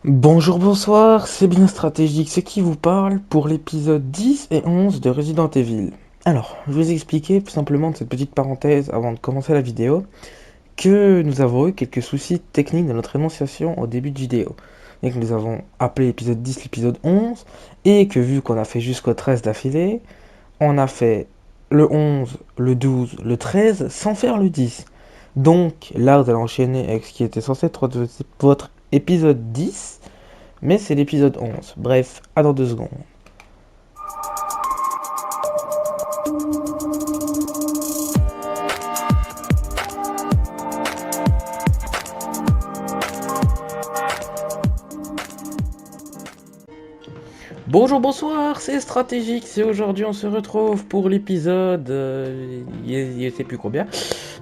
Bonjour, bonsoir, c'est bien stratégique, c'est qui vous parle pour l'épisode 10 et 11 de Resident Evil. Alors, je vais vous expliquer tout simplement de cette petite parenthèse avant de commencer la vidéo que nous avons eu quelques soucis techniques de notre énonciation au début de vidéo. Et que nous avons appelé l'épisode 10 l'épisode 11 et que vu qu'on a fait jusqu'au 13 d'affilée, on a fait le 11, le 12, le 13 sans faire le 10. Donc là, vous allez enchaîner avec ce qui était censé être votre épisode 10. Mais c'est l'épisode 11. Bref, à dans 2 secondes. Bonjour, bonsoir, c'est Stratégique. C'est aujourd'hui on se retrouve pour l'épisode... je sais plus combien.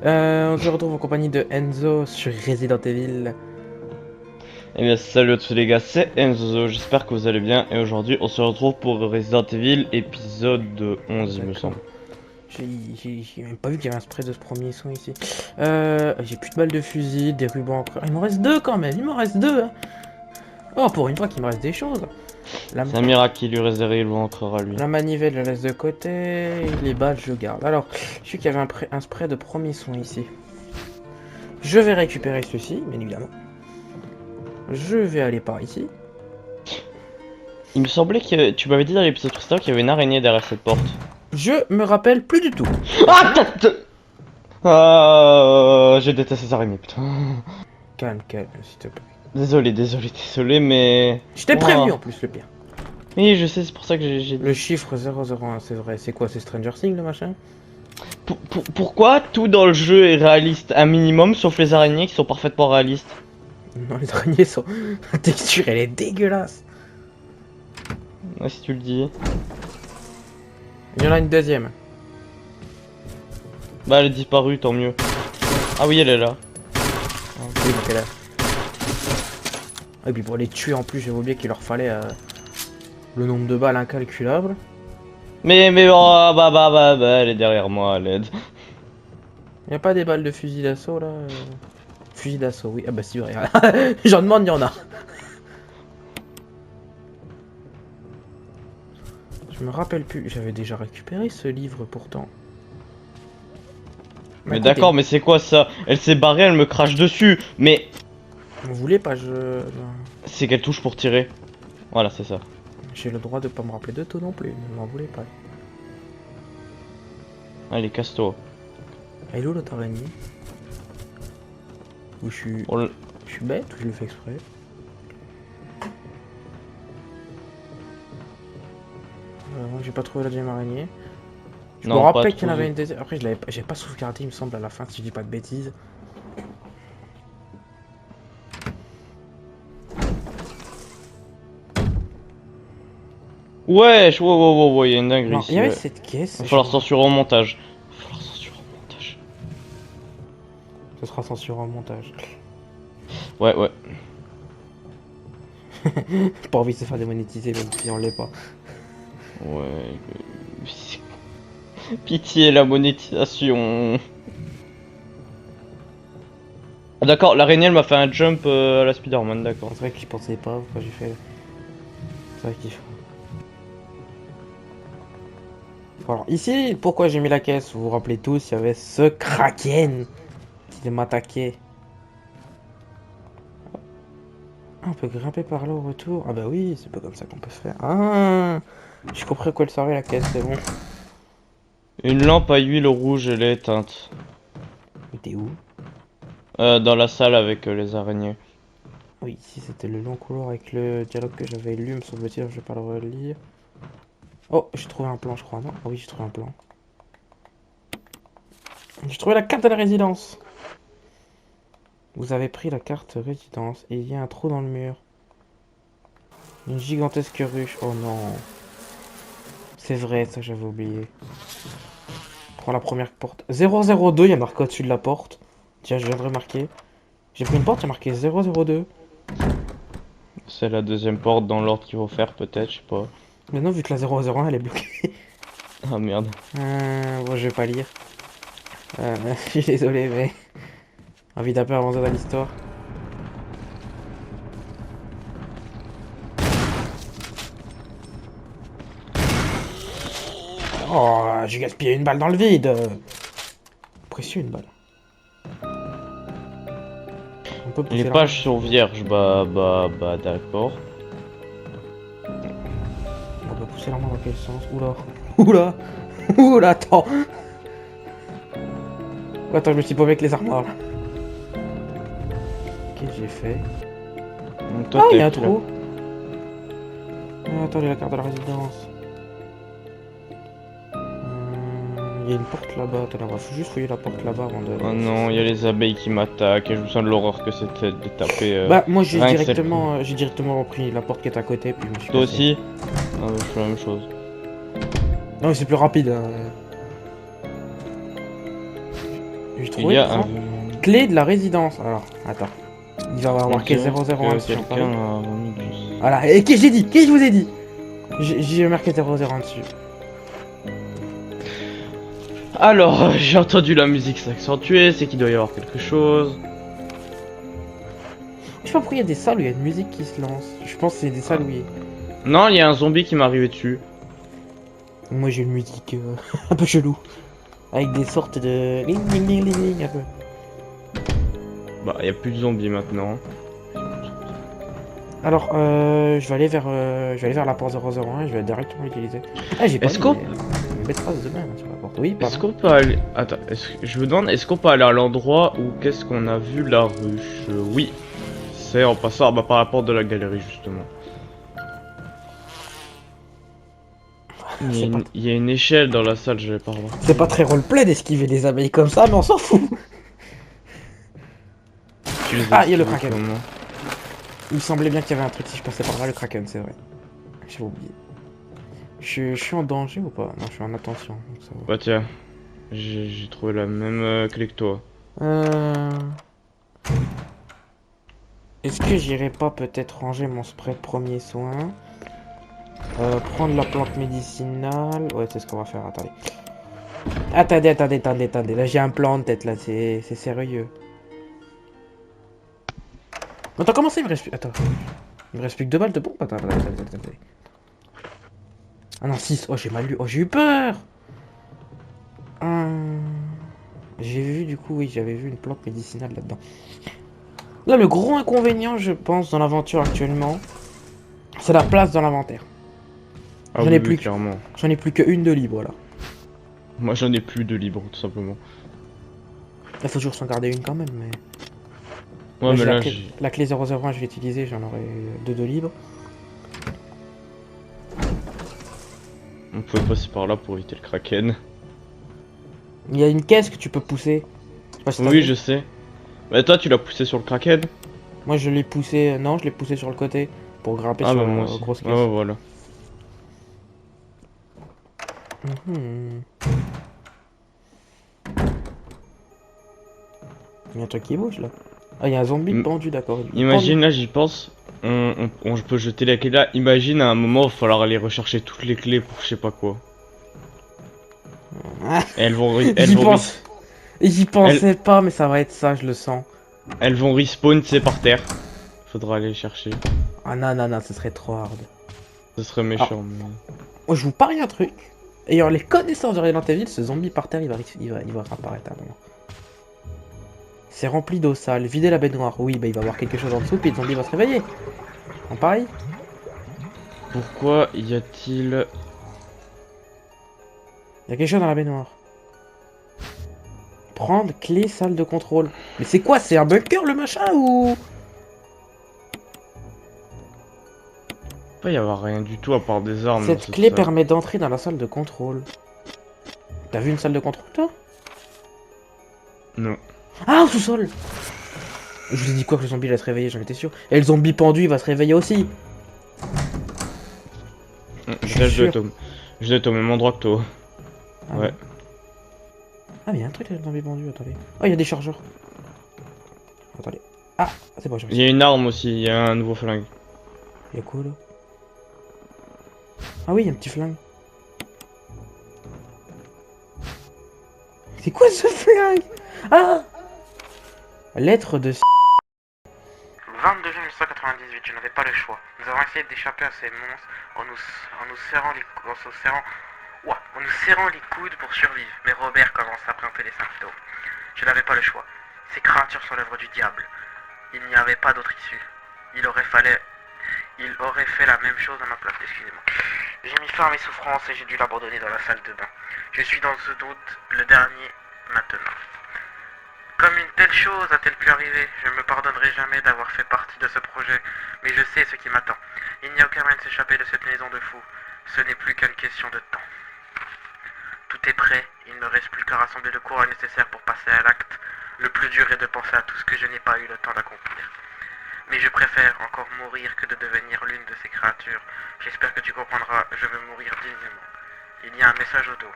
On se retrouve en compagnie de Enzo sur Resident Evil. Eh bien salut à tous les gars, c'est Enzo, j'espère que vous allez bien et aujourd'hui on se retrouve pour Resident Evil épisode 11 il me semble. J'ai même pas vu qu'il y avait un spray de ce premier son ici. J'ai plus de balles de fusil, des rubans encore. Il m'en reste deux quand même, il m'en reste deux. Hein. Oh, pour une fois qu'il me reste des choses. La, C'est un miracle qu'il lui reste des rayons encore à lui. la manivelle, je la laisse de côté. Et les balles, je garde. Alors, je sais qu'il y avait un spray de premier son ici. Je vais récupérer ceci, bien évidemment. Je vais aller par ici. Il me semblait que tu m'avais dit dans l'épisode précédent qu'il y avait une araignée derrière cette porte. Je me rappelle plus du tout. Je déteste ces araignées, putain. Calme, calme, s'il te plaît. Désolé, mais... Je t'ai Ouah. prévenu en plus, le pire. Oui, je sais, c'est pour ça que j'ai dit. Le chiffre 001, c'est vrai. C'est quoi, c'est Stranger Things, le machin? Pourquoi tout dans le jeu est réaliste un minimum, sauf les araignées qui sont parfaitement réalistes? Non, les araignées sont... La texture, elle est dégueulasse. Ouais, si tu le dis. Il y en a une deuxième. Bah, elle est disparue, tant mieux. Ah oui, elle est là. Oui, donc elle a... Et puis pour les tuer en plus, j'avais oublié qu'il leur fallait le nombre de balles incalculable. Mais oh, bah, elle est derrière moi, à l'aide. Y a pas des balles de fusil d'assaut là Fusil d'assaut, oui. Ah bah si, regarde. J'en demande, y en a. Je me rappelle plus. J'avais déjà récupéré ce livre pourtant. Mais d'accord, mais c'est quoi ça? Elle s'est barrée, elle me crache dessus. Mais Vous voulez pas, je... c'est qu'elle touche pour tirer. Voilà, c'est ça. J'ai le droit de pas me rappeler de tout non plus. Ne m'en voulez pas. Allez, casse-toi. Elle est où l'autre araignée? Ou je suis... Oh, Je suis bête ou je le fais exprès? J'ai pas trouvé la deuxième araignée. Je me non, pas rappelle qu'il y en trop. avait une deuxième. Après, j'ai pas sauvegardé, il me semble, à la fin, si je dis pas de bêtises. Wesh, wow, y a une dinguerie Non, ici. il y avait Ouais. cette caisse. Va falloir censurer au montage. Va falloir censurer au montage. Ce sera censuré en montage. Ouais. Pas envie de se faire démonétiser, même si on l'est pas. Ouais. Pitié, la monétisation. D'accord, l'araignée elle m'a fait un jump à la Spider-Man, d'accord. C'est vrai que j'y pensais pas quand j'ai fait. C'est vrai qu'il faut. Alors, ici, pourquoi j'ai mis la caisse? Vous vous rappelez tous, il y avait ce Kraken qui m'attaquait. Ah, on peut grimper par là au retour. Ah bah oui, c'est pas comme ça qu'on peut faire. Ah, j'ai compris à quoi elle servait la caisse, c'est bon. Une lampe à huile rouge, elle est éteinte. Mais t'es où? Dans la salle avec les araignées. Oui, ici c'était le long couloir avec le dialogue que j'avais lu, me semble-t-il, je vais pas le relire. Oh, j'ai trouvé un plan, je crois, non? Ah oui, j'ai trouvé un plan. J'ai trouvé la carte de la résidence. Vous avez pris la carte résidence et il y a un trou dans le mur. Une gigantesque ruche. Oh non. C'est vrai, ça j'avais oublié. Prends la première porte. 002, il y a marqué au-dessus de la porte. Tiens, je viens de remarquer. J'ai pris une porte, il y a marqué 002. C'est la deuxième porte dans l'ordre qu'il faut faire, peut-être, je sais pas. Mais non, vu que la 001 elle est bloquée. Ah merde. Bon, je vais pas lire. Je suis désolé, mais. Envie d'un peu avancer dans l'histoire. Oh, j'ai gaspillé une balle dans le vide. Précieux, une balle. On peut Les pousser l'arme. pages sont vierges, bah, d'accord. On peut pousser l'arme dans quel sens? Oula. Oula. Oula, attends. Attends, je me suis paumé avec les armoires, là. Qu'est-ce que j'ai fait? Donc toi, Ah, il y t'as a un pris la- trou. Ah, attends, il y a la carte de la résidence. Il y a une porte là-bas. Attends, on va juste fouiller la porte là-bas avant de... Oh non, il y a les abeilles qui m'attaquent et je me sens de l'horreur que c'était de taper Bah, moi, rien que celle. j'ai directement repris la porte qui est à côté, puis je me suis Toi cassé. aussi? Ah, ouais, je fais la même chose. Non, mais c'est plus rapide. Hein. J'ai Il trouvé y le a un... clé de la résidence. Alors, attends. Il va avoir On marqué dirait 001 que dessus. quelqu'un a remis du... Voilà. Et qu'est-ce que j'ai dit? Qu'est-ce que je vous ai dit? J'ai marqué 001 dessus. Alors, j'ai entendu la musique s'accentuer, c'est qu'il doit y avoir quelque chose. Je sais pas pourquoi il y a des salles où il y a une musique qui se lance. Je pense que c'est des salles où il y a... Non, il y a un zombie qui m'est arrivé dessus. Moi, j'ai une musique un peu chelou. Avec des sortes de... Ling, ling, ling, ling, ling, un peu. Bah, il y a plus de zombies maintenant. Alors, je vais aller vers la porte 001 et je vais directement l'utiliser. Ah, j'ai pas Est-ce mis qu'on mes bêtes traces de main là, sur la porte. Oui, est-ce pardon. qu'on peut aller... Attends, je me demande, est-ce qu'on peut aller à l'endroit où qu'est-ce qu'on a vu la ruche? Oui, c'est en passant par la porte de la galerie, justement. C'est pas... Il y a une échelle dans la salle, je vais par là. C'est pas très roleplay d'esquiver les abeilles comme ça, mais on s'en fout. Tu les Ah, il y a le esquives kraken. comment? Il me semblait bien qu'il y avait un truc si je passais par là, le kraken, c'est vrai. J'ai oublié. Je suis en danger ou pas? Non, je suis en attention. Donc ça va. Bah tiens, j'ai trouvé la même clé que toi. Euh... Est-ce que j'irais pas peut-être ranger mon spray de premier soin? Prendre la plante médicinale. Ouais, c'est ce qu'on va faire, attendez. Attendez. Là, j'ai un plan en tête, là, c'est sérieux. Attends, comment ça, il me reste plus... Attends. Il me reste plus que 2 balles de bombe? Attends. Ah non, 6. Oh, j'ai mal lu. Oh, j'ai eu peur. J'ai vu, du coup, oui, j'avais vu une plante médicinale là-dedans. Là, le gros inconvénient, je pense, dans l'aventure actuellement, c'est la place dans l'inventaire. Ah J'en oui, ai oui, plus clairement. J'en ai plus qu'une de libre, là. Moi j'en ai plus de libre, tout simplement. Il faut toujours s'en garder une quand même, mais... Ouais, Là, mais j'ai là, la clé 001, je vais l'utiliser, j'en aurai deux de libre. on pouvait passer par là pour éviter le kraken. Il y a une caisse que tu peux pousser. Je sais pas si t'as Oui, vu. je sais. Mais toi, tu l'as poussé sur le kraken? Moi, je l'ai poussé... Non, je l'ai poussé sur le côté pour grimper Ah sur bah la moi aussi. grosse Ouais, caisse. ouais, voilà. Mhm. Il y a un truc qui bouge, là. Ah, il y a un zombie Im- pendu, d'accord. Il est pendu. Imagine, là, j'y pense. On peut jeter la clé là. Imagine, à un moment, il va falloir aller rechercher toutes les clés pour je sais pas quoi. Ah, Et j'y pense. J'y elles, pensais pas, mais ça va être ça, je le sens. elles vont respawn, tu sais, par terre. Faudra aller les chercher. Ah non, ce serait trop hard. Ce serait Alors, méchant, mais... moi, je vous parie un truc. Ayant les connaissances de Resident Evil, ce zombie par terre, il va réapparaître à un moment. C'est rempli d'eau sale. Videz la baignoire. Oui, bah il va y avoir quelque chose en dessous, puis le zombie va se réveiller. En pareil. Pourquoi y a-t-il... Il y a quelque chose dans la baignoire. Prendre clé salle de contrôle. Mais c'est quoi? C'est un bunker le machin ou... Pas y avoir rien du tout à part des armes dans Cette cette clé salle. permet d'entrer dans la salle de contrôle. T'as vu une salle de contrôle toi? Non. Ah, au sous-sol! Je vous ai dit quoi que le zombie allait se réveiller, j'en étais sûr. Et le zombie pendu, il va se réveiller aussi. Je Là, suis sûr. je dois être au même endroit que toi. Ah, Ouais. non. Ah, mais il y a un truc avec le zombie pendu, attendez. Oh, il y a des chargeurs. Attendez. Ah, c'est bon, j'ai Il réussi. y a une arme aussi, il y a un nouveau flingue. Il y a quoi là? Ah oui, il y a un petit flingue. C'est quoi ce flingue? Ah! Lettre de 22 juin 1998, je n'avais pas le choix. Nous avons essayé d'échapper à ces monstres en nous serrant Ouah, en nous serrant les coudes pour survivre. Mais Robert commence à présenter les symptômes. Je n'avais pas le choix. Ces créatures sont l'œuvre du diable. Il n'y avait pas d'autre issue. Il aurait fait la même chose à ma place, excusez-moi. J'ai mis fin à mes souffrances et j'ai dû l'abandonner dans la salle de bain. Je suis dans ce doute le dernier maintenant. Comme une telle chose a-t-elle pu arriver? Je ne me pardonnerai jamais d'avoir fait partie de ce projet, mais je sais ce qui m'attend. Il n'y a aucun moyen de s'échapper de cette maison de fous. Ce n'est plus qu'une question de temps. Tout est prêt, il ne reste plus qu'à rassembler le courage nécessaire pour passer à l'acte. Le plus dur est de penser à tout ce que je n'ai pas eu le temps d'accomplir. Mais je préfère encore mourir que de devenir l'une de ces créatures. J'espère que tu comprendras, je veux mourir dignement. Il y a un message au dos.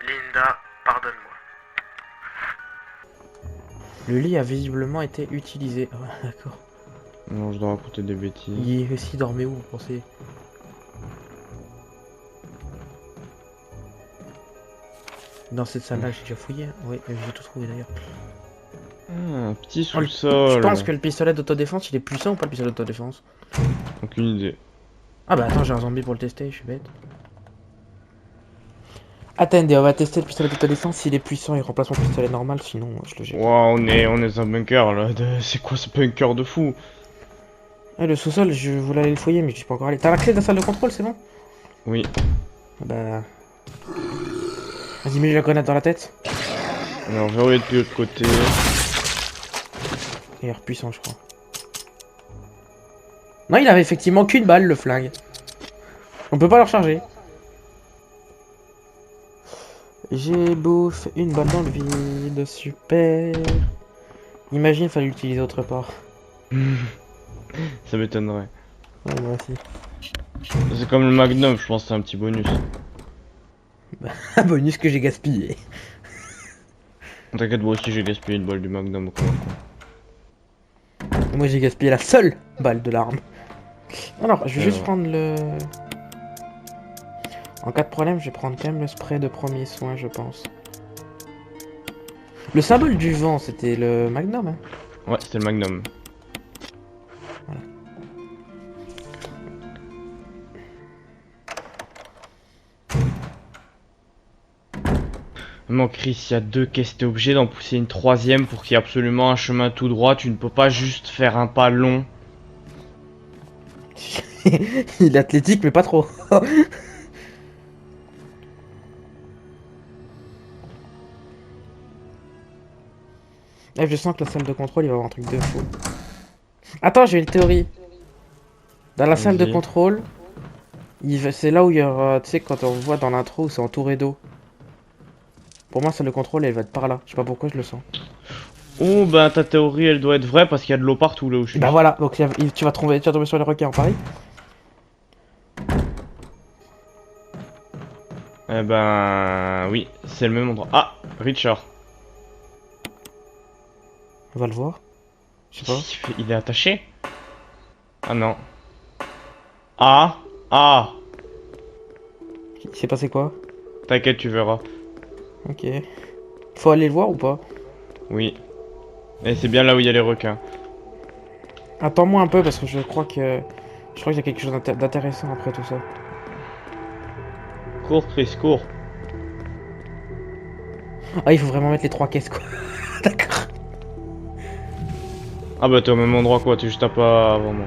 Linda, pardonne-moi. Le lit a visiblement été utilisé. Ah ouais, d'accord. Non, je dois raconter des bêtises. Il aussi dormait où, vous pensez? Dans cette salle-là, j'ai déjà fouillé. Oui, j'ai tout trouvé d'ailleurs. Ah, un petit Oh, sous-sol. je pense que le pistolet d'autodéfense, il est puissant ou pas le pistolet d'autodéfense? Aucune idée. Ah bah attends, j'ai un zombie pour le tester, je suis bête. Attendez, on va tester le pistolet d'autodéfense. S'il est puissant, il remplace mon pistolet normal, sinon je le jette. Waouh, on est dans un bunker là. C'est quoi ce bunker de fou? Ah, le sous-sol, je voulais aller le fouiller, mais je suis pas encore allé. T'as la clé de la salle de contrôle, c'est bon? Oui. Bah. Vas-y, mets la grenade dans la tête. Alors, verrouiller de l'autre côté. Il a l'air puissant, je crois. Non, il avait effectivement qu'une balle, le flingue. On peut pas le recharger. J'ai bouffé une balle dans le vide, super. Imagine, fallait l'utiliser autre part. Ça m'étonnerait. Ouais, moi aussi. C'est comme le Magnum, je pense que c'est un petit bonus. Un bonus que j'ai gaspillé. T'inquiète, moi aussi j'ai gaspillé une balle du Magnum comme un con. Moi, j'ai gaspillé la seule balle de l'arme. Alors, je vais juste prendre le... En cas de problème, je vais prendre quand même le spray de premier soin, je pense. Le symbole du vent, c'était le Magnum, hein? Ouais, c'était le Magnum. Voilà. Vraiment, Chris, il y a deux caisses, t'es obligé d'en pousser une troisième pour qu'il y ait absolument un chemin tout droit. Tu ne peux pas juste faire un pas long. Il est athlétique, mais pas trop. Eh, je sens que la salle de contrôle, il va y avoir un truc de fou. Attends, j'ai une théorie. Dans la salle de Vas-y. contrôle, c'est là où il y aura, tu sais, quand on voit dans l'intro, c'est entouré d'eau. Pour moi, salle de contrôle, elle va être par là. Je sais pas pourquoi je le sens. Oh, bah ta théorie elle doit être vraie parce qu'il y a de l'eau partout là où je suis. Bah voilà, donc tu vas tomber sur les requins, pareil. Eh ben. Oui, c'est le même endroit. Ah, Richard. On va le voir. Je sais pas. Il est attaché? Ah non. Ah, ah. Il s'est passé quoi? T'inquiète, tu verras. Ok. Faut aller le voir ou pas? Oui. Et c'est bien là où il y a les requins. Attends-moi un peu parce que je crois qu'il y a quelque chose d'intéressant après tout ça. Cours, Chris, cours. Ah, il faut vraiment mettre les 3 caisses quoi. D'accord. Ah bah t'es au même endroit quoi, t'es juste un pas avant moi.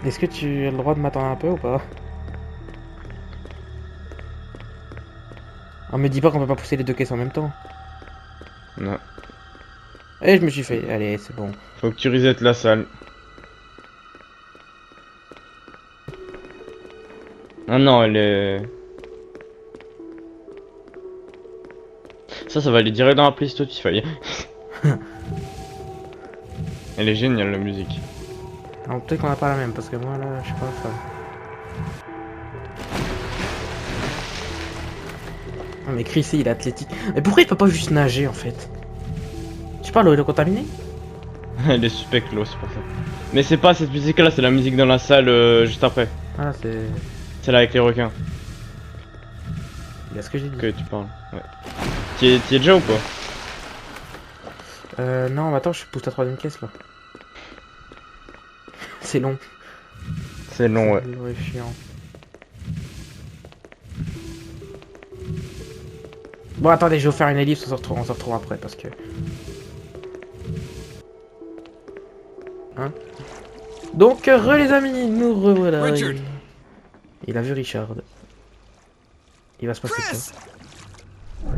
Est-ce que tu as le droit de m'attendre un peu ou pas? On me dit pas qu'on peut pas pousser les 2 caisses en même temps. Non. Eh, je me suis fait. Allez, c'est bon. Faut que tu resettes la salle. Ah non, elle est... Ça va aller direct dans la playlist Spotify. Elle est géniale la musique. Alors peut-être qu'on a pas la même parce que moi là, je suis pas fan. Ah, mais Chris, il est athlétique. Mais pourquoi il peut pas juste nager en fait? Je sais pas, l'eau est contaminée? Elle est suspecte l'eau, c'est pour ça. Mais c'est pas cette musique là, c'est la musique dans la salle juste après. Ah, c'est. C'est là avec les requins Il y a ce que j'ai dit. que tu parles. Ouais. T'y es déjà ou pas? Non, mais attends, je pousse la 3ème caisse là. C'est long. C'est long, ouais. C'est chiant. Bon, attendez, je vais vous faire une ellipse, on se retrouve après, parce que... Hein? Donc, les amis, nous revoilà. Richard. Il a vu Richard. Il va se passer Chris! quoi?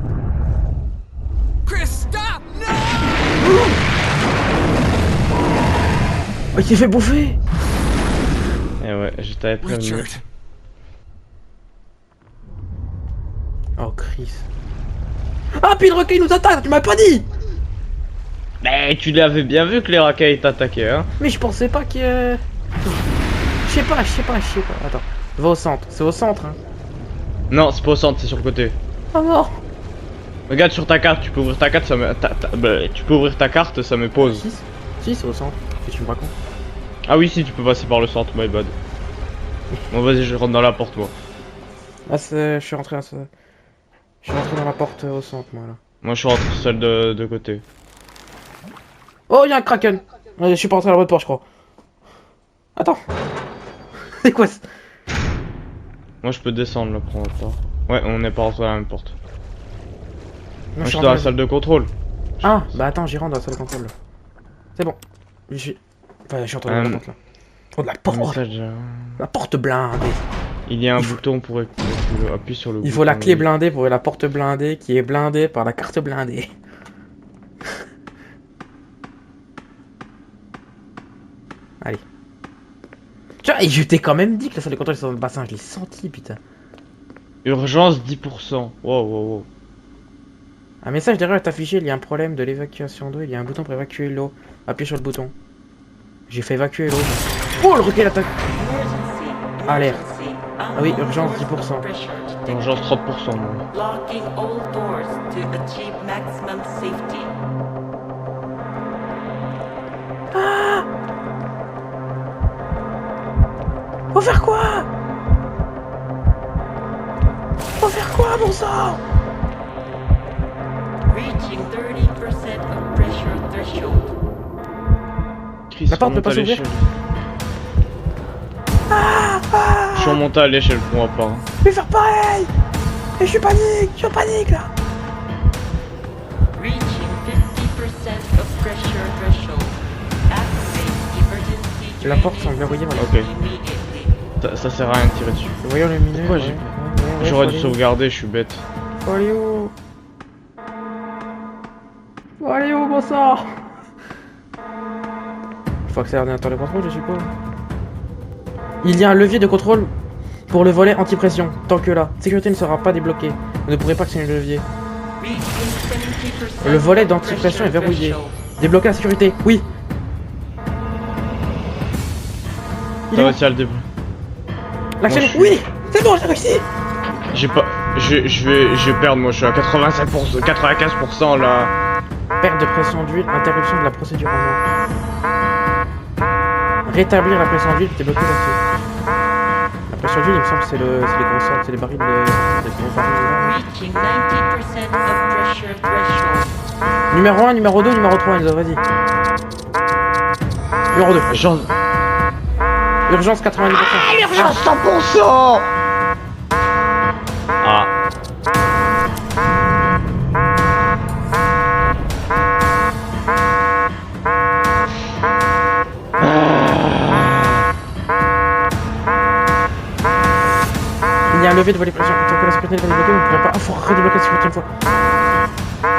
Chris, stop! No! Oh, il s'est fait bouffer! Eh ouais, je t'avais prévenu. Richard. Oh, Chris. Ah, puis le requin nous attaque, tu m'as pas dit! Mais tu l'avais bien vu que les racailles t'attaquaient, hein? Mais je pensais pas que... Je sais pas. Attends, va au centre, c'est au centre, hein. Non, c'est pas au centre, c'est sur le côté. Oh non! Regarde sur ta carte, tu peux ouvrir ta carte, ça me... tu peux ouvrir ta carte, ça me pose. Si, c'est au centre. Qu'est-ce que tu me racontes? Ah oui, si, tu peux passer par le centre, my bad. Bon, vas-y, je rentre dans la porte, moi. Ah, je suis rentré dans la porte au centre, moi, là. Moi, je suis rentré celle de côté. Oh, il y a un kraken! Ouais, je suis pas rentré dans la bonne porte, je crois. Attends! C'est quoi ça? Moi, je peux descendre, là, pour l'instant. Ouais, on n'est pas rentré dans la même porte. Non, Moi, je suis dans la salle de contrôle. Ah, bah attends, j'y rentre dans la salle de contrôle, là. C'est bon. Je suis... Enfin, je suis entré dans la porte, là. Oh, de la porte! Message, La porte blindée! il y a un bouton pour appuyer sur le bouton. Il faut la clé blindée pour la porte blindée qui est blindée par la carte blindée. Allez. Tiens, et je t'ai quand même dit que la salle de contrôle est dans le bassin, je l'ai senti, putain. Urgence 10%. Wow, wow, wow. Un message d'erreur est affiché, il y a un problème de l'évacuation d'eau, il y a un bouton pour évacuer l'eau. Appuyez sur le bouton. J'ai fait évacuer l'eau. Oh, le requin attaque! Alerte. Ah oui, urgence 10%. Urgence 30%. Moi. Locking all doors to achieve maximum safety. Faut faire quoi? Faut faire quoi, bon sang? Reaching 30% of pressure threshold. Chris, La porte peut remonte pas à s'ouvrir. l'échelle. Je suis remonté à l'échelle pour moi pas. Je vais faire pareil! Et je suis en panique là! Reaching 50% of pressure threshold. Activate emergency La porte drainage semble verrouillée, voilà. Ok. immediately. Ça sert à rien de tirer dessus. Voyons le mineur. Pourquoi J'aurais dû sauvegarder, je suis bête. Faut aller où? Faut aller où, bon sang? Faut accéder à l'ordinateur de contrôle, je suppose. Il y a un levier de contrôle pour le volet anti-pression. Tant que la sécurité ne sera pas débloquée, vous ne pourrez pas actionner le levier. Reaching 70% Le volet of d'anti-pression est pressure verrouillé. threshold. Débloquer la sécurité, oui. Il T'as est où? réussi à le débloquer. L'action, Moi, je suis- oui. C'est bon, j'ai réussi. J'ai pas. Je vais perdre, moi je suis à 87%, 95% là. Perte de pression d'huile, interruption de la procédure en eau. Rétablir la pression d'huile, débloquer l'accès. La pression d'huile, il me semble, c'est les gros sorts, c'est les barils de... les gros barils de... Reaching 90% of pressure threshold. Numéro 1, numéro 2, numéro 3, Enzo, vas-y. Numéro 2. Genre. Urgence 90%. L'urgence 100%. Ah. Il y a un levier de volet pression. Tant que la sécurité n'est pas débloquée, vous ne pourrez pas... Ah, faut redébloquer la sécurité une fois.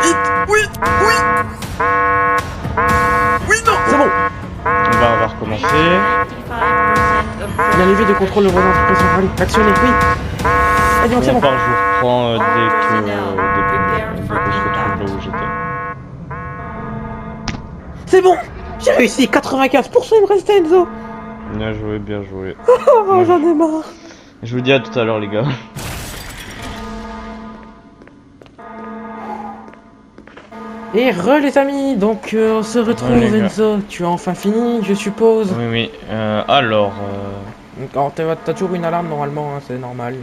Vite. Oui. Oui. Oui, non. C'est bon. On va recommencer. 95% of Il y a un levier de contrôle de volet anti-pression. Allez, actionnez, oui. Allez, c'est Bon, bon. part, je vous reprends dès que Personnel, je prepare for retrouve là impact. où j'étais. C'est bon. J'ai réussi. 95%, il me restait, Enzo. Bien joué, bien joué. Oh, Moi, j'en ai marre. Je vous dis à tout à l'heure les gars. Et les amis, donc on se retrouve, Ouais, les gars. Enzo. Tu as enfin fini, je suppose. Oui, oui. Alors. Donc, alors, t'as toujours une alarme normalement, hein, c'est normal.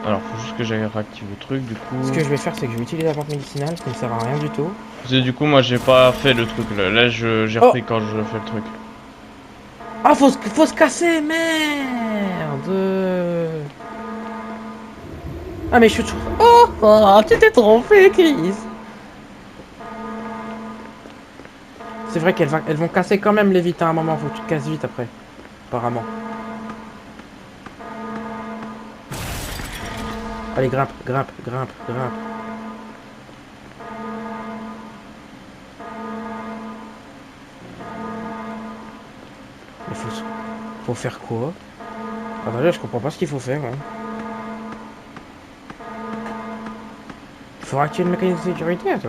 Alors, faut juste que j'aille réactiver le truc du coup. Ce que je vais faire, c'est que je vais utiliser la plante médicinale qui ne sert à rien du tout. Parce que du coup, moi j'ai pas fait le truc là. Là, j'ai Oh. repris quand je fais le truc. Ah, faut se casser, merde. Ah mais je suis trop... Oh, tu t'es trompé, Chris. C'est vrai elles vont casser quand même les vitres à un moment, faut que tu te casses vite après. Apparemment. Allez, grimpe, grimpe, grimpe, grimpe. Il faut faire quoi? Attendez, je comprends pas ce qu'il faut faire. Hein. Il faut activer le mécanisme de sécurité. Attends.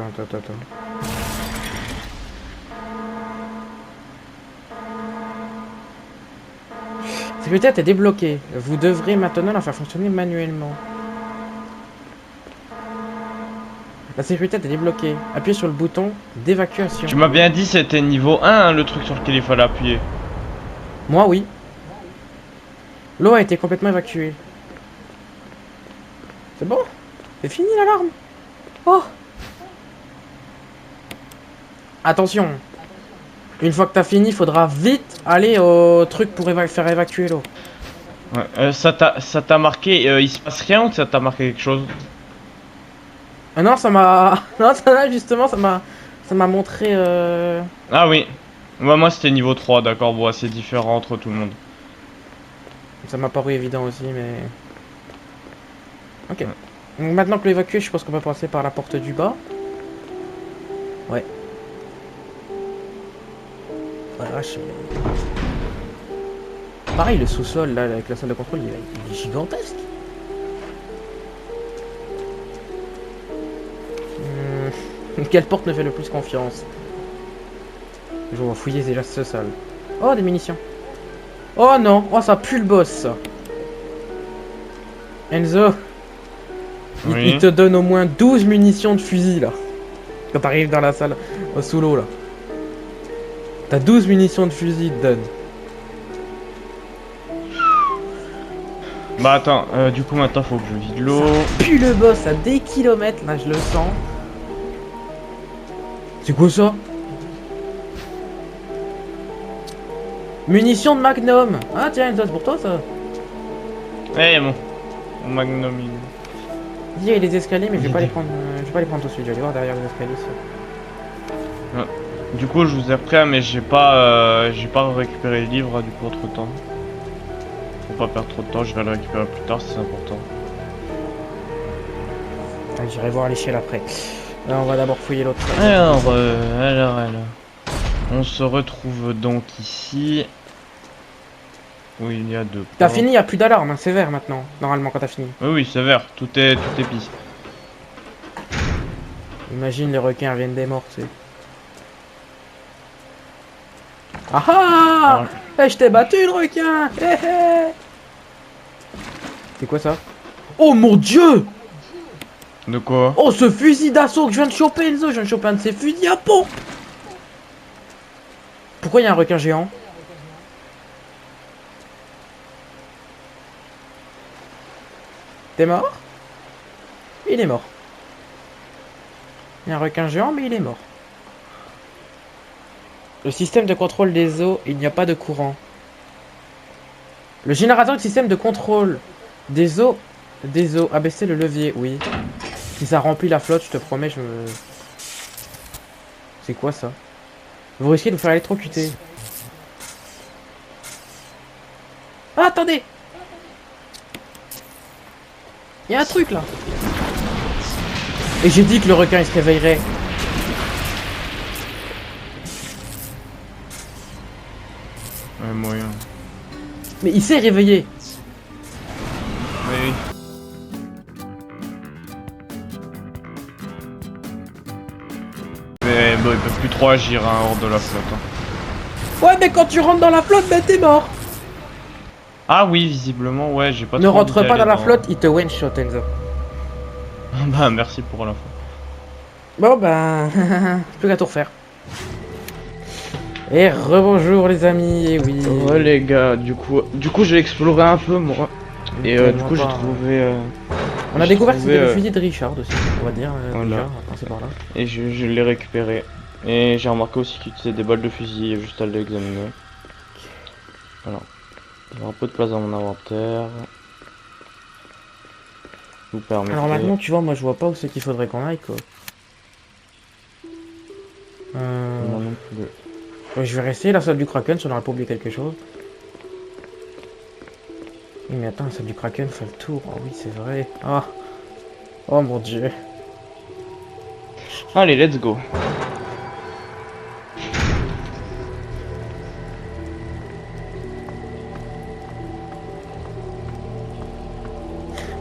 Sécurité est débloquée. Vous devrez maintenant la faire fonctionner manuellement. La sécurité est débloquée. Appuyez sur le bouton d'évacuation. Tu m'as bien dit c'était niveau 1 hein, le truc sur lequel il fallait appuyer. Moi, oui. L'eau a été complètement évacuée. C'est bon? C'est fini l'alarme? Oh! Attention! Une fois que t'as fini, il faudra vite aller au truc pour faire évacuer l'eau. Ouais, ça t'a marqué, il se passe rien ou ça t'a marqué quelque chose? Non, ça m'a... Non, ça là, justement, ça m'a montré... Ah oui. Ouais, moi c'était niveau 3, d'accord, bon, c'est différent entre tout le monde. Ça m'a paru évident aussi, mais... Ok. Donc maintenant que l'évacuer, je pense qu'on va passer par la porte du bas. Ouais. Voilà, pareil, le sous-sol, là, avec la salle de contrôle, il est gigantesque. Quelle porte me fait le plus confiance? Je vais fouiller déjà ce salle. Oh, des munitions. Oh non, oh ça pue le boss ça. Enzo, Oui. il te donne au moins 12 munitions de fusil là. Quand t'arrives dans la salle sous l'eau là. T'as 12 munitions de fusil, il te donne. Bah attends, du coup maintenant faut que je vide l'eau. Pue le boss à des kilomètres, là je le sens. C'est quoi ça? Munitions de Magnum. Ah tiens, Enzo, c'est pour toi ça. Eh bon, mon Magnum il... Il y a les escaliers, mais je vais pas les prendre tout de suite. Je vais aller voir derrière les escaliers. Ça. Du coup je vous ai repris mais j'ai pas récupéré le livre du coup entre temps. Faut pas perdre trop de temps, je vais le récupérer plus tard si c'est important. Ah, j'irai voir l'échelle après. Là, on va d'abord fouiller l'autre. Alors. On se retrouve donc ici. Où il y a deux. T'as portes. fini, il a plus d'alarme, hein, c'est vert maintenant, normalement quand t'as fini. Oui, c'est vert, tout est pisse. Imagine les requins reviennent des morts, tu sais. Ah ah Eh, je t'ai battu le requin. C'est quoi ça? Oh mon dieu! De quoi? Oh ce fusil d'assaut que je viens de choper, Enzo, je viens de choper un de ces fusils à pompe. Pourquoi il y a un requin géant? T'es mort? Il est mort. Il y a un requin géant, mais il est mort. Le système de contrôle des eaux, il n'y a pas de courant. Le générateur du système de contrôle des eaux, abaisser le levier, oui. Si ça remplit la flotte, je te promets, je me... C'est quoi ça? Vous risquez de vous faire électrocuter. Ah, attendez! Il y a un truc là! Et j'ai dit que le requin il se réveillerait. Ouais, moyen. Mais il s'est réveillé! Oui. Mais bon, ils peuvent plus trop agir hein, hors de la flotte. Hein. Ouais, mais quand tu rentres dans la flotte, ben t'es mort! Ah oui, visiblement, ouais, j'ai pas Ne trop rentre envie pas dans d'aller la flotte, il te one-shot, Enzo. Bah, merci pour l'info. Bon, ben... plus qu'à tout refaire. Et rebonjour les amis, et oui... Ouais les gars, du coup j'ai exploré un peu moi. Et du coup j'ai trouvé... On a j'ai découvert que trouvé, c'était le fusil de Richard aussi, on va dire. voilà. Déjà, on va passer par là. Et je l'ai récupéré. Et j'ai remarqué aussi qu'il utilisait des balles de fusil, juste à l'examiner. Voilà. Il y a un peu de place dans mon inventaire. vous permettez. Alors maintenant, tu vois, moi je vois pas où c'est qu'il faudrait qu'on aille quoi. Moi non plus. Ouais, je vais rester la salle du Kraken si on n'aurait pas oublié quelque chose. Oui, mais attends, la salle du Kraken fait le tour. Oh oui, c'est vrai. Ah. Oh mon dieu. Allez, let's go.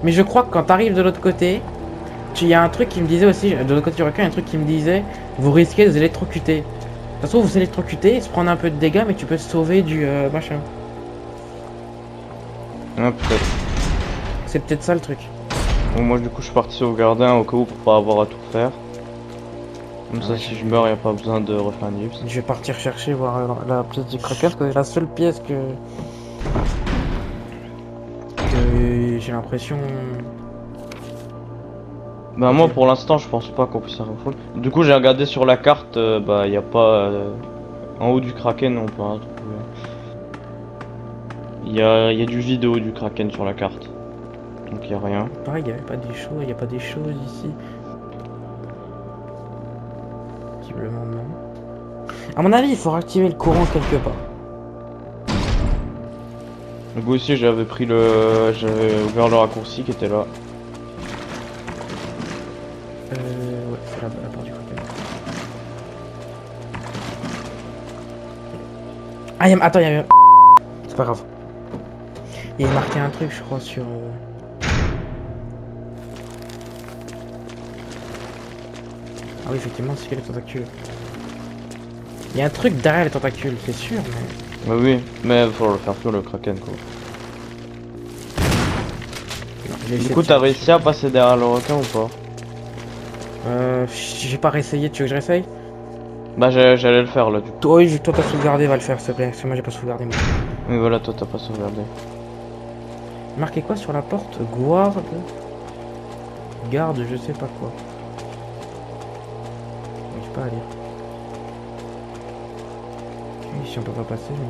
Mais je crois que quand t'arrives de l'autre côté, il y a un truc qui me disait aussi, de l'autre côté du requin, il y a un truc qui me disait, vous risquez de vous électrocuter. De toute façon, vous électrocuter, se prendre un peu de dégâts, mais tu peux te sauver du machin. Ah, peut-être. C'est peut-être ça le truc. Bon, moi, du coup, je suis parti sauvegarder au cas où pour pas avoir à tout faire. Comme ça, si je meurs, y a pas besoin de refaire un ellipse. Je vais partir chercher voir la pièce du Kraken, parce que c'est la seule pièce que j'ai l'impression. Bah, moi, pour l'instant, je pense pas qu'on puisse faire un full. Du coup, j'ai regardé sur la carte, bah, y a pas. En haut du Kraken, on peut rien trouver. Y a du vide au haut du Kraken sur la carte. Donc, y a rien. Pareil, il y avait pas des choses, il y a pas des choses ici. Visiblement non. À mon avis, il faut activer le courant quelque part. Du coup, aussi, j'avais pris le. J'avais ouvert le raccourci qui était là. Ouais, c'est la part du Kraken. Ah, attends, il y a. C'est pas grave. Il y a marqué un truc, je crois, sur. Ah oui, effectivement, c'est les tentacules. Il y a un truc derrière les tentacules, c'est sûr, mais. Bah oui, mais faut le faire fuir le Kraken quoi. Non, j'ai Du essayé coup, de t'as faire- réussi à passer derrière le requin ou pas? J'ai pas réessayé, tu veux que je réessaye? Bah, j'allais le faire là du coup. Toi, oui, toi t'as sauvegardé, va le faire, s'il te plaît, parce que moi j'ai pas sauvegardé moi. Mais voilà, toi t'as pas sauvegardé. Marqué quoi sur la porte? Guarde. Garde, je sais pas quoi. J'arrive pas à lire. Oui, si on peut pas passer, mais non.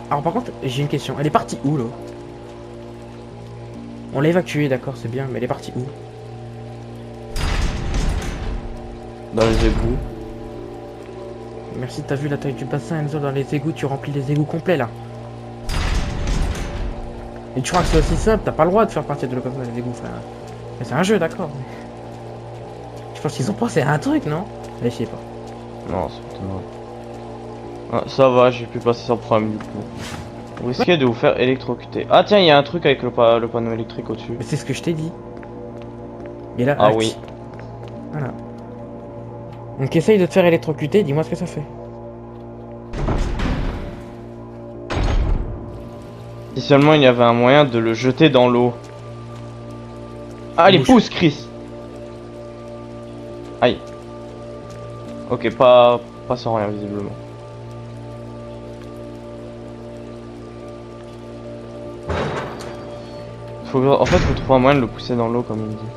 Alors par contre, j'ai une question. Elle est partie où, là? On l'a évacuée, d'accord, c'est bien, mais elle est partie où? Dans les égouts. Merci, t'as vu la taille du bassin, Enzo, dans les égouts, tu remplis les égouts complets, là. Et tu crois que c'est aussi simple, t'as pas le droit de faire partie de l'eau comme ça, les égouts, frère. Mais c'est un jeu, d'accord. Je pense qu'ils ont pensé à un truc, non? Je sais pas. Non, c'est étonnant. Ah, ça va, j'ai pu passer sans problème du coup. Vous risquez de vous faire électrocuter. Ah tiens, il y a un truc avec le panneau électrique au-dessus. Mais c'est ce que je t'ai dit. Et là, Ah acti- oui. Voilà. Donc essaye de te faire électrocuter, dis-moi ce que ça fait. Si seulement il y avait un moyen de le jeter dans l'eau. Allez, Bouge. pousse, Chris. Aïe. Ok, pas sans rien visiblement. En fait, faut trouver un moyen de le pousser dans l'eau comme il dit.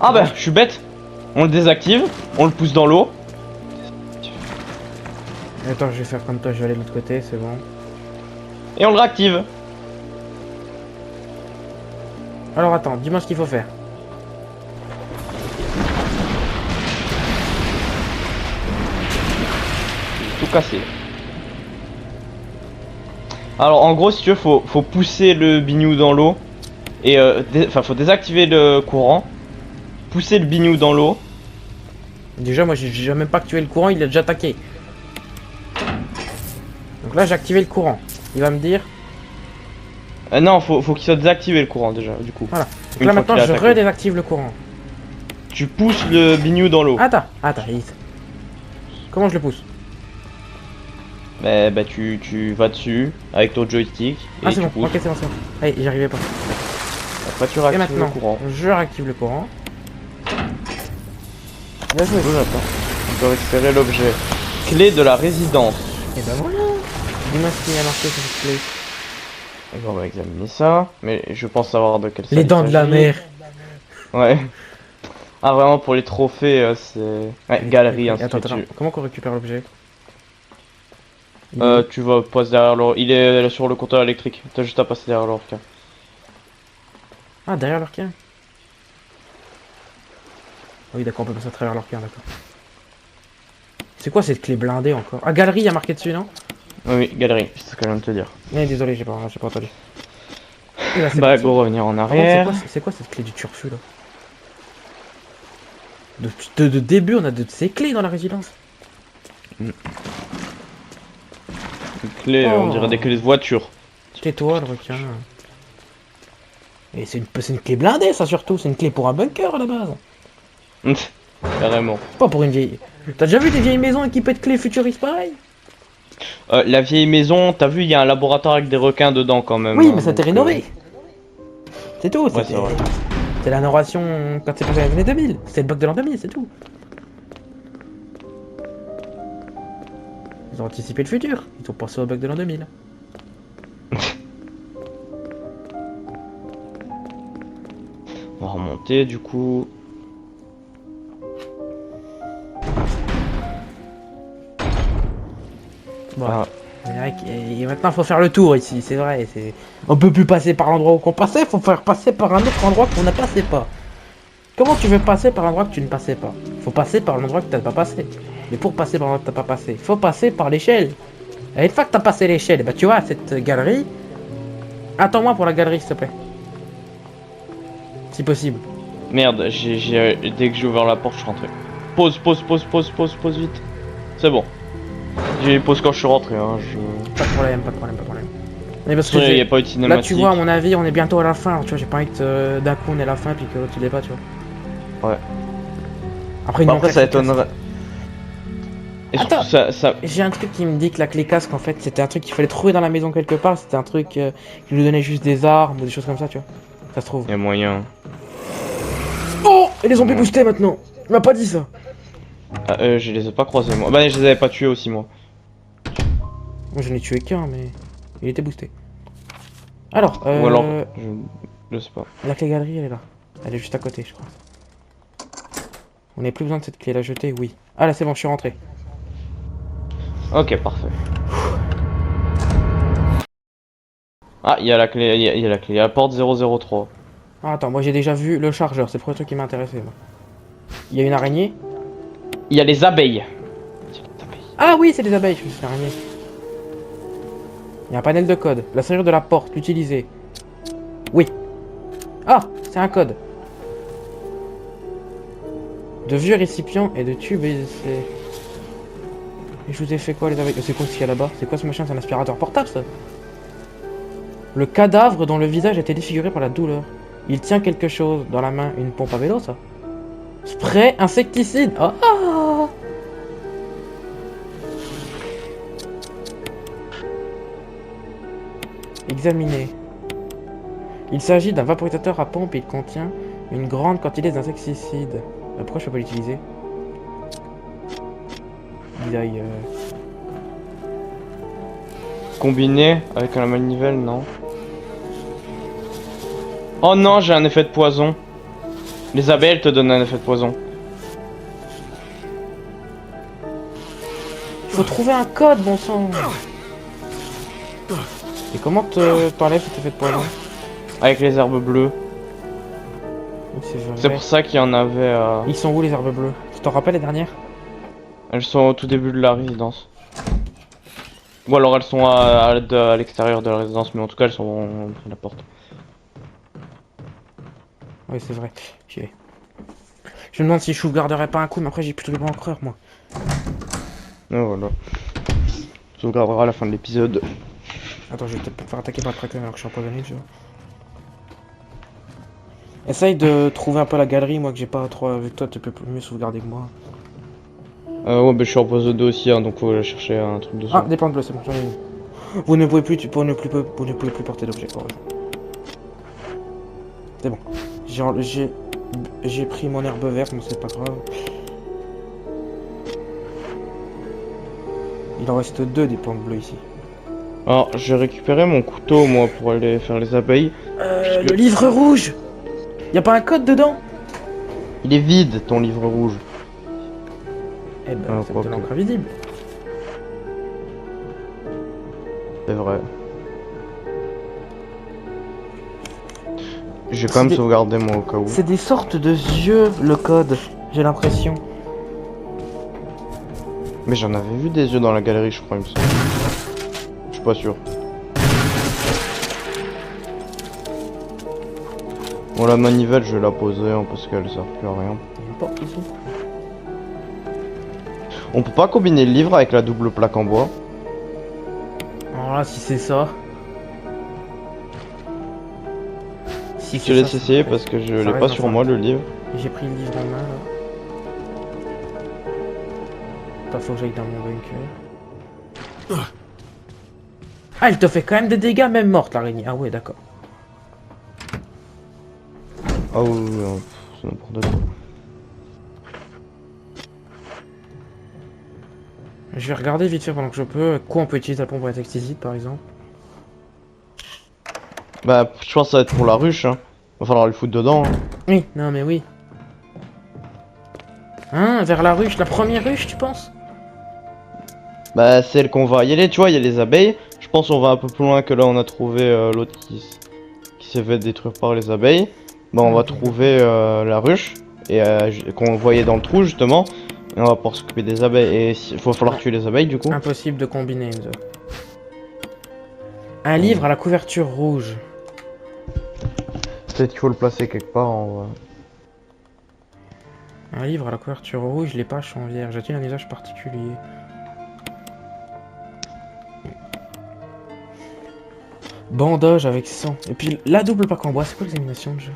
Ah bah, je suis bête. On le désactive, on le pousse dans l'eau. Attends, je vais faire comme toi, je vais aller de l'autre côté, c'est bon. Et on le réactive. Alors attends, dis-moi ce qu'il faut faire. Tout cassé. Alors en gros si tu veux faut pousser le bignou dans l'eau. Et enfin faut désactiver le courant. Pousser le bignou dans l'eau. Déjà, moi, j'ai déjà même pas activé le courant, il a déjà attaqué. Donc là, j'ai activé le courant. Il va me dire... Non faut qu'il soit désactivé le courant déjà du coup. Voilà. Donc Une là, fois maintenant, qu'il a je attaqué. redésactive le courant. Tu pousses le bignou dans l'eau. Attends. Comment je le pousse? Bah tu vas dessus avec ton joystick. Et Ah, c'est tu bon, pousses. ok, c'est bon. Allez, j'y arrivais pas. Après tu Et réactives maintenant, le courant. je réactive le courant. Bien joué. J'attends. On peut récupérer l'objet. Clé de la résidence. Et ben voilà. Dis-moi ce qu'il y a marqué sur cette clé. Et on va examiner ça. Mais je pense savoir de quelle Les salle il dents de la s'agit. mer. Ouais. Ah vraiment pour les trophées c'est... Ouais, galerie ainsi Attends, de suite. comment qu'on récupère l'objet? Tu vas passer derrière l'or. Il est sur le compteur électrique. T'as juste à passer derrière l'orca. Ah, derrière l'Arquin. Ah oui, d'accord, on peut passer à travers l'Arquin, d'accord. C'est quoi cette clé blindée encore? Ah, galerie, il y a marqué dessus, non? Oui, galerie, c'est ce que je viens de te dire. Eh, désolé, j'ai pas entendu. Et là, c'est Bah, parti. go revenir en Par contre, arrière. c'est quoi cette clé du turfu là? De début, on a de ces clés dans la résidence. Une clé, Oh. on dirait des clés de voiture. Tais-toi, le requin. Et c'est une clé blindée, ça surtout. C'est une clé pour un bunker à la base. Carrément. Pas pour une vieille. T'as déjà vu des vieilles maisons équipées de clés futuristes pareil? La vieille maison, t'as vu, il y a un laboratoire avec des requins dedans quand même. Oui, hein, mais ça t'est donc, rénové. C'est tout. Ouais, c'est vrai. C'est la narration quand c'est passé dans les années 2000. C'est le bug de l'an 2000, c'est tout. Ils ont anticipé le futur. Ils ont pensé au bug de l'an 2000. On va remonter du coup. Bon. Ah, Et maintenant, faut faire le tour ici, c'est vrai. On peut plus passer par l'endroit où on passait, faut faire passer par un autre endroit qu'on ne passait pas. Comment tu veux passer par un endroit que tu ne passais pas? Faut passer par l'endroit que tu n'as pas passé. Mais pour passer par l'endroit que tu n'as pas passé, faut passer par l'échelle. Et une fois que tu as passé l'échelle, bah tu vois, cette galerie. Attends-moi pour la galerie, s'il te plaît. Si possible. merde, dès que j'ai ouvert la porte, je suis rentré. Pause vite. C'est bon. J'ai pause quand je suis rentré. Hein, Pas de problème. Mais parce que il n'y a pas eu de là, cinématique. tu vois, à mon avis, on est bientôt à la fin. Alors, tu vois, j'ai pas envie que d'un coup on est à la fin puis que l'autre il est pas, tu vois. Ouais. Après, Bah, après, ça étonnerait. Et Attends. surtout, ça. J'ai un truc qui me dit que la clé casque, en fait, c'était un truc qu'il fallait trouver dans la maison quelque part. C'était un truc qui nous donnait juste des armes ou des choses comme ça, tu vois. Ça se trouve. Il y a moyen. Oh! Et les zombies boostés maintenant! Il m'a pas dit ça! Ah, je les ai pas croisés moi. Bah, je les avais pas tués aussi moi. Moi, j'en ai tué qu'un, mais il était boosté. Alors, Ou alors, je sais pas. la clé galerie, elle est là. Elle est juste à côté, je crois. On n'a plus besoin de cette clé, la jeter, oui. Ah là, c'est bon, je suis rentré. Ok, parfait. Ah, il y a la clé, il y a la clé, il y a la porte 003. Ah, attends, moi j'ai déjà vu le chargeur, c'est le premier truc qui m'a intéressé, moi. Il y a une araignée. Il y a les abeilles. Ah oui, c'est des abeilles, je me suis araignée. Il y a un panel de code. La serrure de la porte, l'utiliser. Oui. Ah, c'est un code. De vieux récipients et de tubes et c'est... Et je vous ai fait quoi les abeilles? C'est quoi ce qu'il y a là-bas? C'est quoi ce machin? C'est un aspirateur portable ça? Le cadavre dont le visage a été défiguré par la douleur. Il tient quelque chose dans la main. Une pompe à vélo ça? Spray insecticide. Oh, ah. Examiner. Il s'agit d'un vaporisateur à pompe et il contient une grande quantité d'insecticides. Pourquoi je peux pas l'utiliser? Design. Combiné avec la manivelle, non. Oh non, j'ai un effet de poison. Les abeilles elles te donnent un effet de poison. Faut trouver un code, bon sang. Et comment t'enlèves cet effet de poison? Avec les herbes bleues. Oui, c'est vrai. C'est pour ça qu'il y en avait. Ils sont où les herbes bleues? Tu t'en rappelles les dernières? Elles sont au tout début de la résidence. Ou alors elles sont à l'extérieur de la résidence, mais en tout cas elles sont à la porte. Oui, c'est vrai. J'y vais. Je me demande si je sauvegarderais pas un coup, mais après j'ai plutôt le encreur, moi. Et voilà. On sauvegardera à la fin de l'épisode. Attends, je vais peut-être me faire attaquer par le kraken alors que je suis empoisonné, tu vois. Essaye de trouver un peu la galerie, moi que j'ai pas trop avec toi, tu peux mieux sauvegarder que moi. Ouais, bah je suis en pause 2 aussi, hein, donc faut aller chercher un truc dessus. Ah, des plantes bleues, c'est bon, j'en ai une. Vous ne pouvez plus, vous ne pouvez plus porter d'objet, pour c'est bon. J'ai pris mon herbe verte, mais c'est pas grave. Il en reste 2 des plantes bleues ici. Alors, j'ai récupéré mon couteau, moi, pour aller faire les abeilles. Le livre rouge! Y'a pas un code dedans? Il est vide, ton livre rouge. Eh ben, Ah, c'est quoi de que. l'encre invisible. C'est vrai. J'ai quand même des- sauvegardé moi au cas où. C'est des sortes de yeux, le code, j'ai l'impression. Mais j'en avais vu des yeux dans la galerie, je crois, il me semble. Je suis pas sûr. Bon, la manivelle, je vais la poser hein, parce qu'elle sert plus à rien. Il y a une porte ici. On peut pas combiner le livre avec la double plaque en bois. Alors là, si c'est ça. Si Je te c'est laisse ça, essayer ça parce que je ça l'ai reste pas dans sur ça. moi le livre. J'ai pris le livre en main là. Pas faut que j'aille dans mon bunker. Ah, elle te fait quand même des dégâts, même morte l'araignée. Ah ouais, d'accord. Ah oui, oui, oui, c'est n'importe quoi. Je vais regarder vite fait pendant que je peux. Quoi on peut utiliser la pompe à insecticide par exemple. Bah, je pense que ça va être pour la ruche, hein. Va falloir le foutre dedans. Hein. Oui, non mais oui. Hein, vers la ruche, la première ruche tu penses? Bah, celle qu'on va y aller, tu vois, il y a les abeilles. Je pense qu'on va un peu plus loin que là, on a trouvé l'autre qui s'est fait détruire par les abeilles. Bah, on va Ok. trouver la ruche et qu'on voyait dans le trou justement. Et on va pouvoir s'occuper des abeilles. Et il va falloir tuer les abeilles du coup. Impossible de combiner Enzo. Un livre à la couverture rouge. Peut-être qu'il faut le placer quelque part en vrai. Un livre à la couverture rouge, les pages sont vierges. A-t-il un usage particulier? Bandage avec sang. Et puis la double plaque en bois, c'est quoi l'examination de jeu?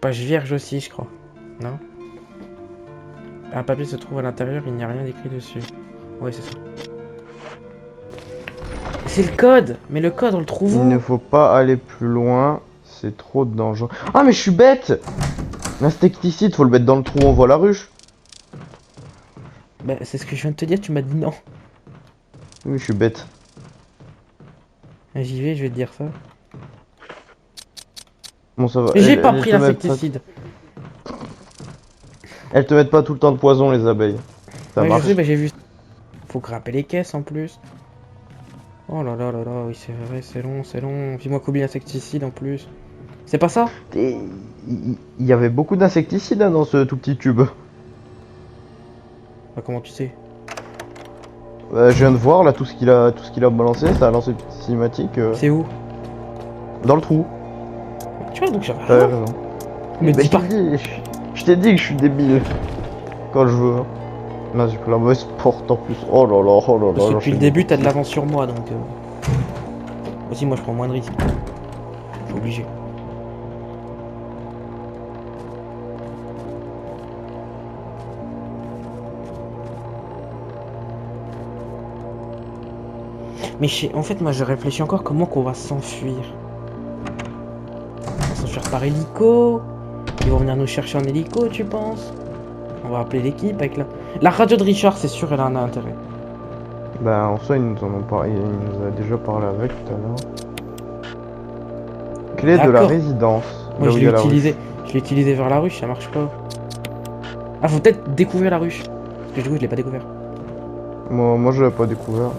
Page vierge aussi, je crois. Non? Un papier se trouve à l'intérieur, il n'y a rien d'écrit dessus. Ouais, c'est ça. C'est le code! Mais le code, on le trouve Il ne où? faut pas aller plus loin. C'est trop dangereux. Ah, mais je suis bête! L'insecticide, faut le mettre dans le trou où on voit la ruche. Bah, c'est ce que je viens de te dire, tu m'as dit non. Oui, je suis bête. J'y vais, je vais te dire ça. Bon, ça va. J'ai Elles- pas elles pris te mettent l'insecticide. Elles te mettent pas tout le temps de poison, les abeilles. Ça Ouais, je marche. sais, bah j'ai vu. Faut grimper les caisses en plus. Oh là là là là, oui c'est vrai, c'est long, c'est long. Puis moi combien d'insecticides en plus. C'est pas ça? Et il y avait beaucoup d'insecticides hein, dans ce tout petit tube. Bah comment tu sais? Je viens de voir là tout ce qu'il a balancé, ça a lancé une petite cinématique C'est où? dans le trou. Tu vois donc j'avais T'as rien. raison. Mais Mais dis pas. je t'ai dit que je suis débile quand je veux. Là j'ai pris la mauvaise porte en plus. Oh là là, oh là là. Parce que là, depuis le je- début t'as de l'avance sur moi donc. Aussi moi je prends moins de risques. Je suis obligé. Mais en fait moi je réfléchis encore comment qu'on va s'enfuir. On va s'enfuir par hélico. Ils vont venir nous chercher en hélico tu penses? On va appeler l'équipe avec la radio de Richard c'est sûr elle en a intérêt. Bah en soi ils nous en ont parlé, il nous a déjà parlé avec tout à l'heure. Clé de la D'accord. résidence. Moi là je où il y l'ai a la utilisé. ruche. Je l'ai utilisé vers la ruche, ça marche pas. Ah faut peut-être découvrir la ruche. Parce que du coup je l'ai pas découvert. Moi je l'avais pas découvert.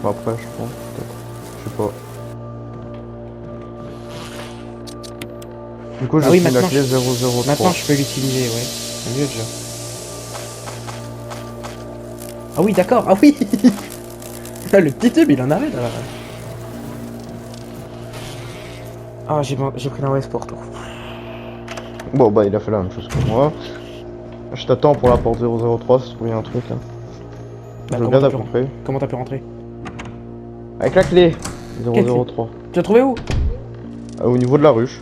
Bon, après je pense peut-être. Je sais pas. Du coup, je Ah oui, suis la maintenant, clé je- 003. Maintenant je peux l'utiliser, ouais. C'est mieux déjà. Ah oui d'accord, ah oui. Ah, le petit tube il en avait là. Ah j'ai pris la mauvaise porte. Bon, bah, il a fait la même chose que moi. Je t'attends pour la porte 003, si tu trouves un truc. Hein. Bah, Je comment regarde t'as à pu peu rentrer près. Comment t'as pu rentrer? Avec la clé Quelle 003. Tu l'as trouvé où? Au niveau de la ruche.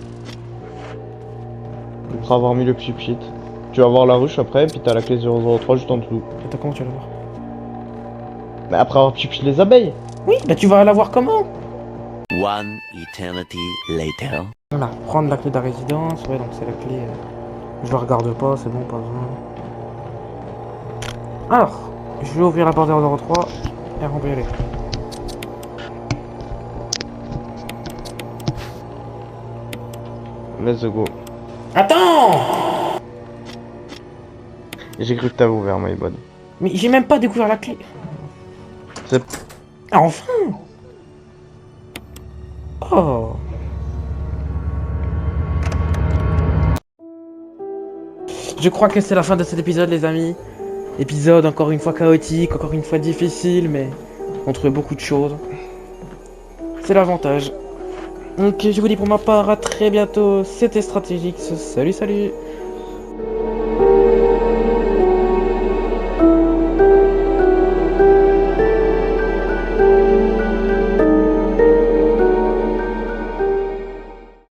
Après avoir mis le pchit. Tu vas voir la ruche après, puis t'as la clé 003 juste en dessous. Attends comment tu vas la voir? Mais après avoir pchit les abeilles. Oui, bah tu vas la voir comment? One eternity later. Voilà, prendre la clé de la résidence, ouais donc c'est la clé. Je la regarde pas, c'est bon, pas besoin. Alors, je vais ouvrir la porte 003 et on peut y aller. Let's go. Attends! J'ai cru que t'avais ouvert, my bad. Mais j'ai même pas découvert la clé. C'est Enfin! Oh! Je crois que c'est la fin de cet épisode, les amis. Épisode encore une fois chaotique, encore une fois difficile, mais on trouvait beaucoup de choses. C'est l'avantage. Donc je vous dis pour ma part à très bientôt, c'était Strategix, salut salut.